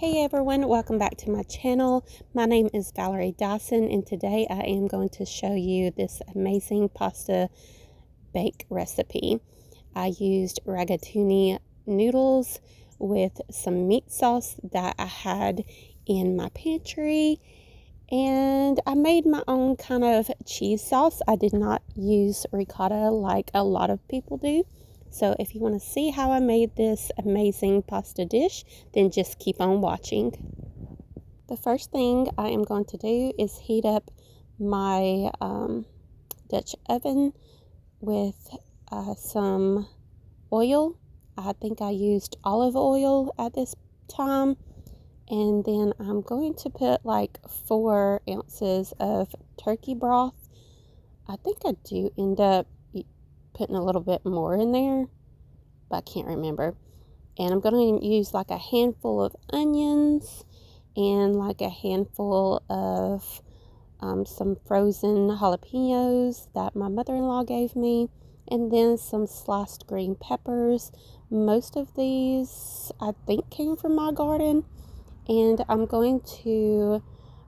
Hey everyone, welcome back to my channel. My name is Valerie Dison and today I am going to show you this amazing pasta bake recipe. I used rigatoni noodles with some meat sauce that I had in my pantry, and I made my own kind of cheese sauce. I did not use ricotta like a lot of people do. So if you want to see how I made this amazing pasta dish, then just keep on watching. The first thing I am going to do is heat up my Dutch oven with some oil. I think I used olive oil at this time. And then I'm going to put like 4 ounces of turkey broth. I think I do end up putting a little bit more in there, but I can't remember. And I'm going to use like a handful of onions and like a handful of some frozen jalapenos that my mother-in-law gave me, and then some sliced green peppers. Most of these I think came from my garden, and I'm going to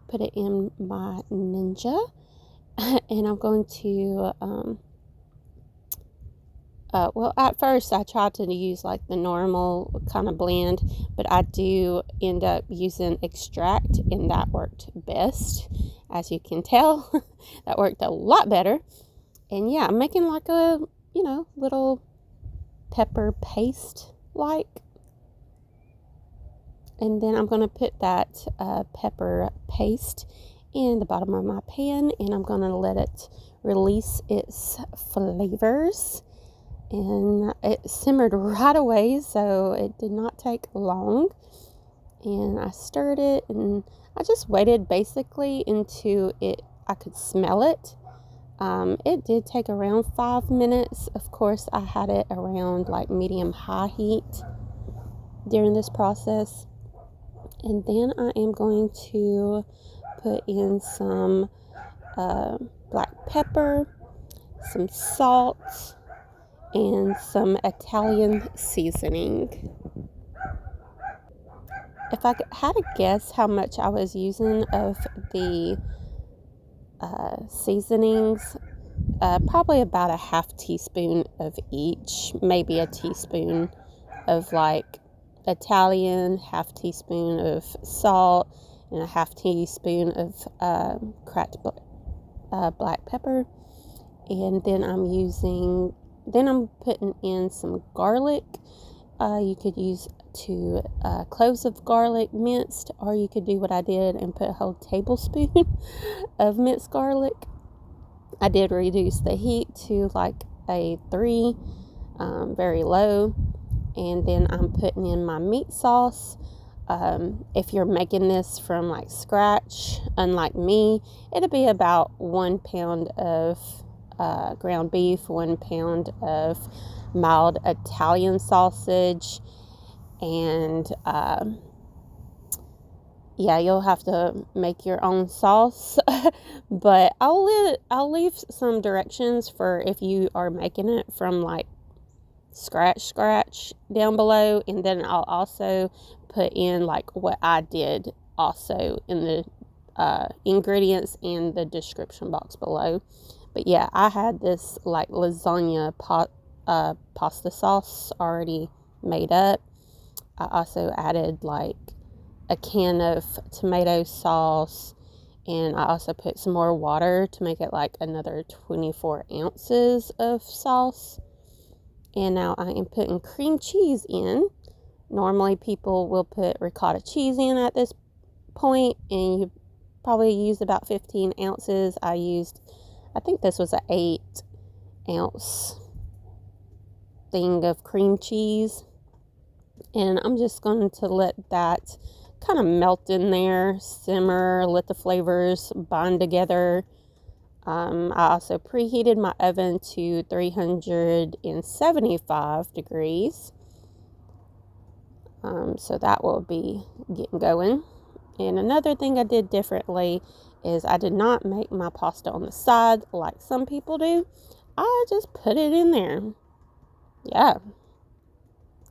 put it in my Ninja and I'm going to well, at first I tried to use like the normal kind of blend, but I do end up using extract, and that worked best. As you can tell, that worked a lot better. And yeah, I'm making like a, little pepper paste like. And then I'm going to put that pepper paste in the bottom of my pan, and I'm going to let it release its flavors. And it simmered right away, so it did not take long. And I stirred it, and I just waited basically until I could smell it. It did take around 5 minutes. Of course, I had it around like medium-high heat during this process. And then I am going to put in some black pepper, some salt, and some Italian seasoning. If I had to guess how much I was using of the seasonings, probably about a half teaspoon of each, maybe a teaspoon of like Italian, half teaspoon of salt, and a half teaspoon of cracked black pepper. And then I'm putting in some garlic. You could use 2 cloves of garlic minced, or you could do what I did and put a whole tablespoon of minced garlic. I did reduce the heat to like a 3, very low. And then I'm putting in my meat sauce. If you're making this from like scratch, unlike me, it'll be about 1 pound of ground beef, 1 pound of mild Italian sausage, and yeah, you'll have to make your own sauce. But I'll leave some directions for if you are making it from like scratch down below, and then I'll also put in like what I did also in the ingredients in the description box below. But yeah, I had this like lasagna pasta sauce already made up. I also added like a can of tomato sauce, and I also put some more water to make it like another 24 ounces of sauce. And now I am putting cream cheese in. Normally people will put ricotta cheese in at this point, and you probably use about 15 ounces. I think this was an 8 ounce thing of cream cheese. And I'm just going to let that kind of melt in there, simmer, let the flavors bond together. I also preheated my oven to 375 degrees. So that will be getting going. And another thing I did differently is I did not make my pasta on the side like some people do. I just put it in there. Yeah.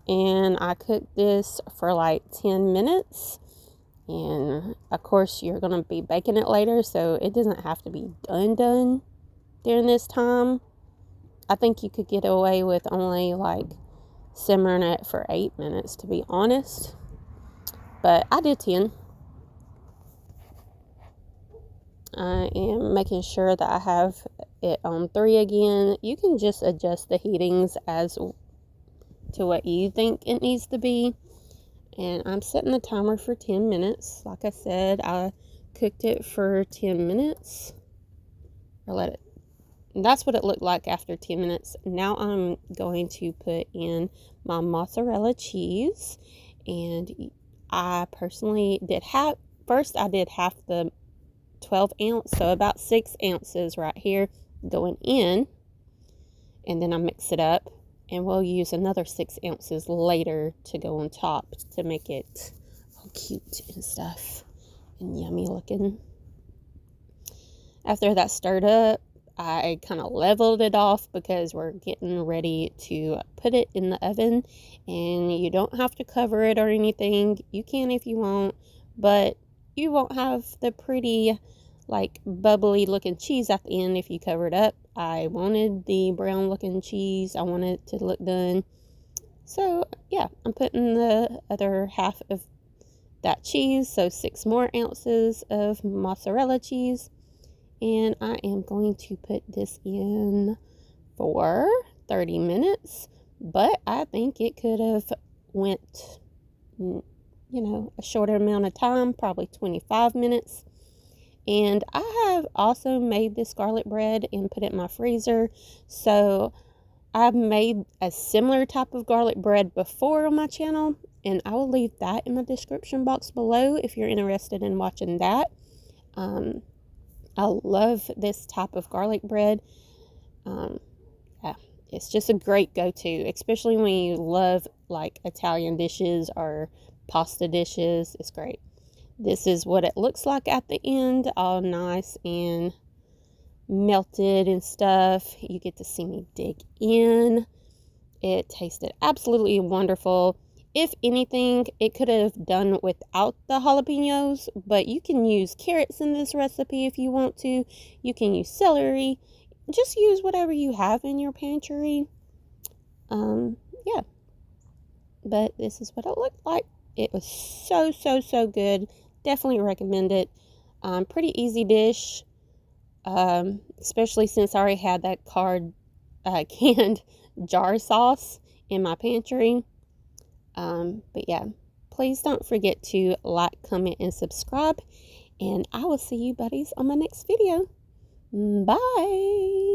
And I cooked this for like 10 minutes. And of course you're going to be baking it later, so it doesn't have to be done during this time. I think you could get away with only like simmering it for 8 minutes, to be honest, but I did 10. I am making sure that I have it on 3 again. You can just adjust the heatings as to what you think it needs to be. And I'm setting the timer for 10 minutes. Like I said, I cooked it for 10 minutes. That's what it looked like after 10 minutes. Now I'm going to put in my mozzarella cheese. And I personally did half the 12 ounce, so about 6 ounces right here going in. And then I mix it up. And we'll use another 6 ounces later to go on top to make it all cute and stuff and yummy looking. After that stirred up, I kind of leveled it off because we're getting ready to put it in the oven. And you don't have to cover it or anything. You can if you want, but you won't have the pretty like bubbly looking cheese at the end if you cover it up. I wanted the brown looking cheese. I wanted it to look done. So yeah, I'm putting the other half of that cheese, so 6 more ounces of mozzarella cheese, and I am going to put this in for 30 minutes, but I think it could have went, a shorter amount of time, probably 25 minutes. And I have also made this garlic bread and put it in my freezer. So I've made a similar type of garlic bread before on my channel, and I will leave that in my description box below if you're interested in watching that. I love this type of garlic bread. Yeah, it's just a great go-to, especially when you love like Italian dishes or pasta dishes. It's great. This is what it looks like at the end, all nice and melted and stuff. You get to see me dig in. It tasted absolutely wonderful. If anything, it could have done without the jalapenos, but you can use carrots in this recipe if you want to. You can use celery. Just use whatever you have in your pantry. Yeah. But this is what it looked like. It was so good. Definitely recommend it. Pretty easy dish, especially since I already had that canned jar sauce in my pantry. But yeah, please don't forget to like, comment, and subscribe, and I will see you buddies on my next video. Bye.